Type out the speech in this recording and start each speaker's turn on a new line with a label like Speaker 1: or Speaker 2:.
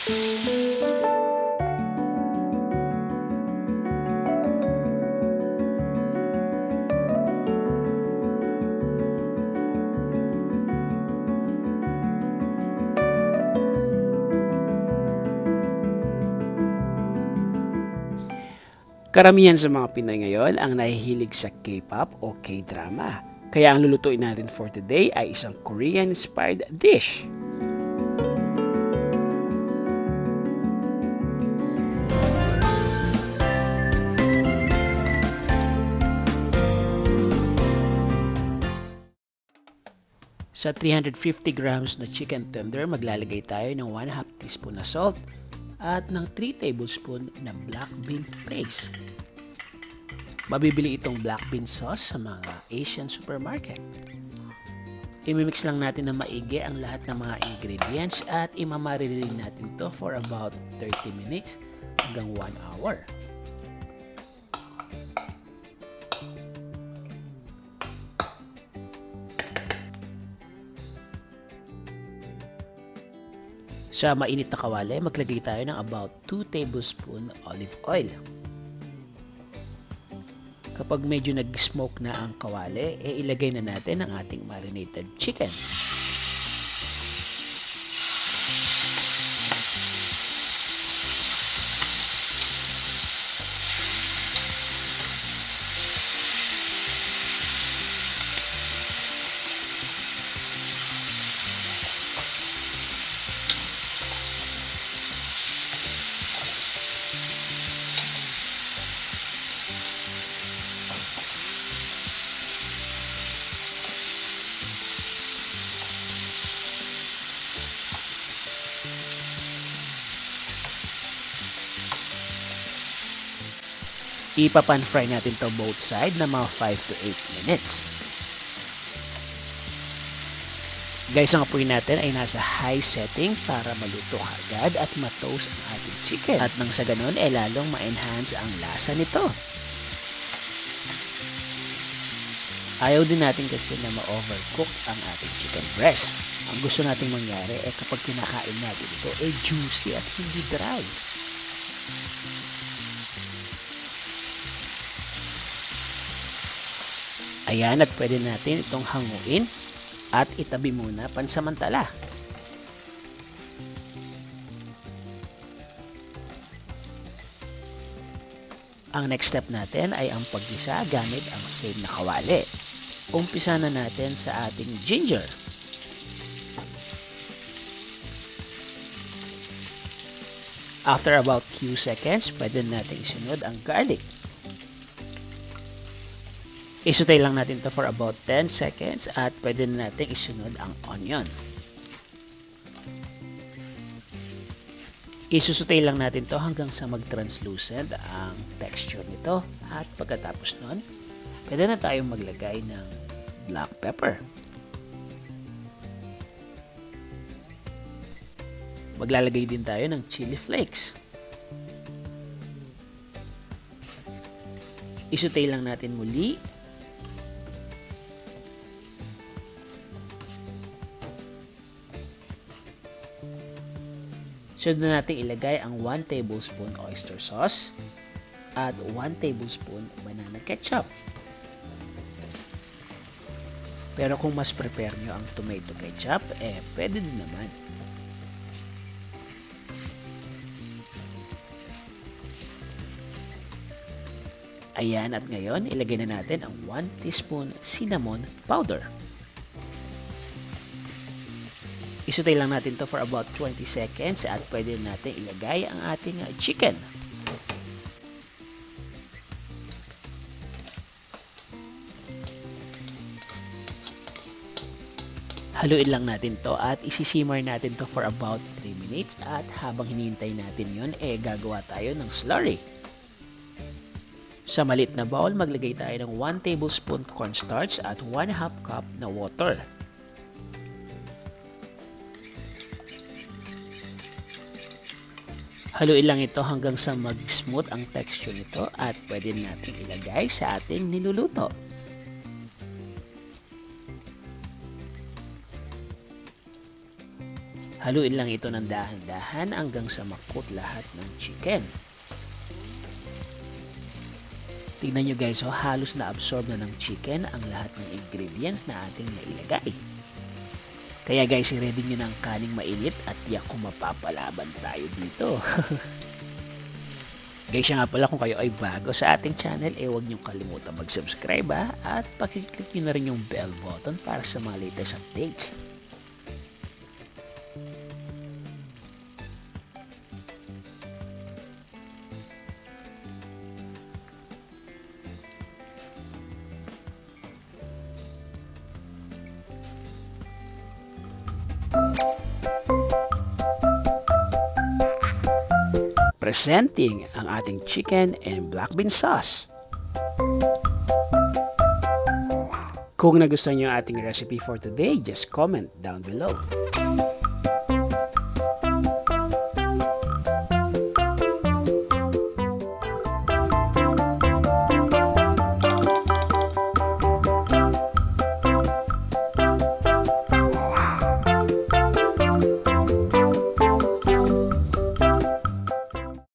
Speaker 1: Karamihan sa mga Pinoy ngayon ang nahihilig sa K-pop o K-drama. Kaya ang lulutuin natin for today ay isang Korean-inspired dish. Sa 350 grams na chicken tender, maglalagay tayo ng 1/2 teaspoon na salt at ng 3 tablespoon na black bean paste. Mabibili itong black bean sauce sa mga Asian supermarket. Imimix lang natin na maigi ang lahat ng mga ingredients at imamarinate natin to for about 30 minutes hanggang 1 hour. Sa mainit na kawali, maglagay tayo ng about 2 tablespoon olive oil. Kapag medyo nag-smoke na ang kawali, ilagay na natin ang ating marinated chicken. Ipapan fry natin to both side na mga 5 to 8 minutes. Guys, ang apoy natin ay nasa high setting para maluto agad at ma-toast ang ating chicken. At nang sa ganun, lalong ma-enhance ang lasa nito. Ayaw din natin kasi na ma-overcook ang ating chicken breast. Ang gusto nating mangyari ay kapag kinakain natin ito ay juicy at hindi dry. Ayan, at pwede natin itong hanguin at itabi muna pansamantala. Ang next step natin ay ang paggisa gamit ang same na kawali. Umpisa na natin sa ating ginger. After about few seconds, pwede natin isunod ang garlic. Isutay lang natin to for about 10 seconds at pwede na natin isunod ang onion. Isusutay lang natin to hanggang sa mag-translucent ang texture nito at pagkatapos nun, pwede na tayong maglagay ng black pepper. Maglalagay din tayo ng chili flakes. Isutay lang natin muli. Sunod na natin ilagay ang 1 tablespoon oyster sauce at 1 tablespoon banana ketchup. Pero kung mas prepare nyo ang tomato ketchup, pwede din naman. Ayan, at ngayon, ilagay na natin ang 1 teaspoon cinnamon powder. Isutay lang natin to for about 20 seconds at pwede natin ilagay ang ating chicken. Haluin lang natin to at isisimmer natin to for about 3 minutes at habang hinihintay natin yon, gagawa tayo ng slurry. Sa maliit na bowl, maglagay tayo ng 1 tablespoon cornstarch at 1/2 cup na water. Haluin lang ito hanggang sa mag-smooth ang texture nito at pwede natin ilagay sa ating niluluto. Haluin lang ito ng dahan-dahan hanggang sa makut lahat ng chicken. Tignan nyo guys, halos na-absorb na ng chicken ang lahat ng ingredients na ating nailagay. Kaya guys, i-ready nyo ng kaning mainit at tiyak kung mapapalaban tayo dito. Guys, nga pala kung kayo ay bago sa ating channel, huwag nyo kalimutan mag-subscribe at pakiclick nyo na rin yung bell button para sa mga latest updates. Presenting ang ating chicken and black bean sauce. Kung nagustuhan niyo ang ating recipe for today, just comment down below.